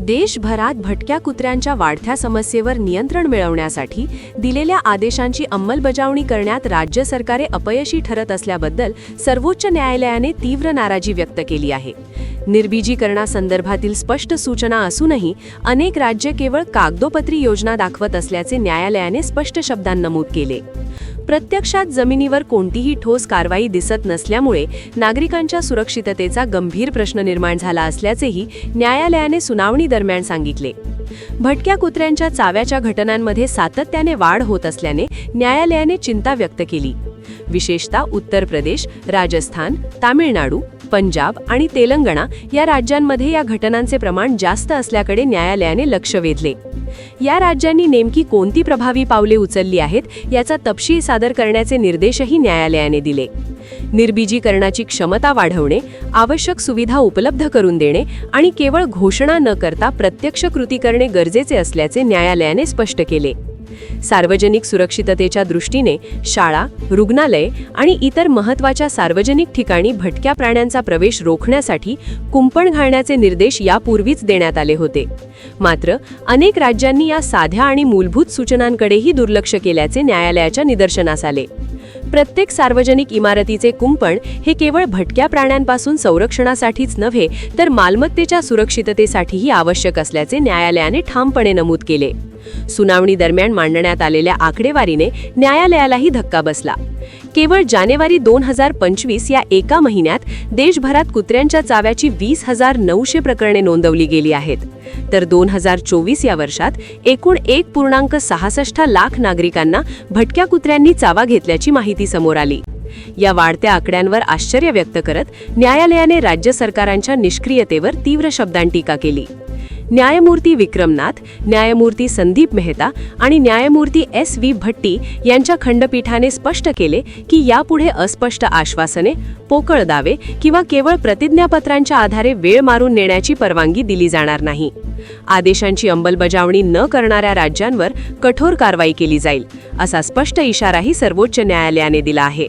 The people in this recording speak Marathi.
देशभरात भटक्या कुत्र्यांच्या वाढत्या समस्येवर नियंत्रण मिळवण्यासाठी दिलेल्या आदेशांची अंमलबजावणी करण्यात राज्य सरकारे अपयशी ठरत असल्याबद्दल सर्वोच्च न्यायालयाने तीव्र नाराजी व्यक्त केली आहे. निर्बीजीकरणासंदर्भातील स्पष्ट सूचना असूनही अनेक राज्ये केवळ कागदोपत्री योजना दाखवत असल्याचे न्यायालयाने स्पष्ट शब्दांत नमूद केले. प्रत्यक्षात जमिनीवर कोणतीही ठोस कारवाई दिसत नसल्यामुळे नागरिकांच्या सुरक्षिततेचा गंभीर प्रश्न निर्माण झाला असल्याचेही न्यायालयाने सुनावणी दरम्यान सांगितले. भटक्या कुत्र्यांच्या चाव्याच्या घटनांमध्ये सातत्याने वाढ होत असल्याने न्यायालयाने चिंता व्यक्त केली. विशेषतः उत्तर प्रदेश, राजस्थान, तामिळनाडू, पंजाब आणि तेलंगणा या राज्यांमध्ये या घटनांचे प्रमाण जास्त असल्याकडे न्यायालयाने लक्ष वेधले. या राज्यांनी नेमकी कोणती प्रभावी पावले उचलली आहेत याचा तपशील सादर करण्याचे निर्देशही न्यायालयाने दिले. निर्बीजीकरणाची क्षमता वाढवणे, आवश्यक सुविधा उपलब्ध करून देणे आणि केवळ घोषणा न करता प्रत्यक्ष कृती करणे गरजेचे असल्याचे न्यायालयाने स्पष्ट केले. सार्वजनिक सुरक्षिततेच्या दृष्टीने शाळा, रुग्णालये आणि इतर महत्त्वाच्या सार्वजनिक ठिकाणी भटक्या प्राण्यांचा प्रवेश रोखण्यासाठी कुंपण घालण्याचे निर्देश यापूर्वीच देण्यात आले होते. मात्र अनेक राज्यांनी या साध्या आणि मूलभूत सूचनांकडेही दुर्लक्ष केल्याचे न्यायालयाच्या निदर्शनास आले. प्रत्येक सार्वजनिक इमारतीचे कुंपण हे केवळ भटक्या प्राण्यांपासून संरक्षणासाठीच नव्हे तर मालमत्तेच्या सुरक्षिततेसाठीही आवश्यक असल्याचे न्यायालयाने ठामपणे नमूद केले. सुनावणी दरम्यान मांडण्यात आलेल्या आकडेवारीने न्यायालयालाही धक्का बसला. केवळ जानेवारी 2025 या एका महिन्यात देशभरात कुत्र्यांच्या चाव्याची 20,900 प्रकरणे नोंदवली गेली आहेत, तर 2024 या वर्षात एकूण 1.66 लाख नागरिकांना भटक्या कुत्र्यांनी चावा घेतल्याची माहिती समोर आली. या वाढत्या आकड्यांवर आश्चर्य व्यक्त करत न्यायालयाने राज्य सरकारांच्या निष्क्रियतेवर तीव्र शब्दांत टीका केली. न्यायमूर्ती विक्रमनाथ, न्यायमूर्ती संदीप मेहता आणि न्यायमूर्ती S.V. भट्टी यांच्या खंडपीठाने स्पष्ट केले की यापुढे अस्पष्ट आश्वासने, पोकळ दावे किंवा केवळ प्रतिज्ञापत्रांच्या आधारे वेळ मारून नेण्याची परवानगी दिली जाणार नाही. आदेशांची अंमलबजावणी न करणाऱ्या राज्यांवर कठोर कारवाई केली जाईल, असा स्पष्ट इशाराही सर्वोच्च न्यायालयाने दिला आहे.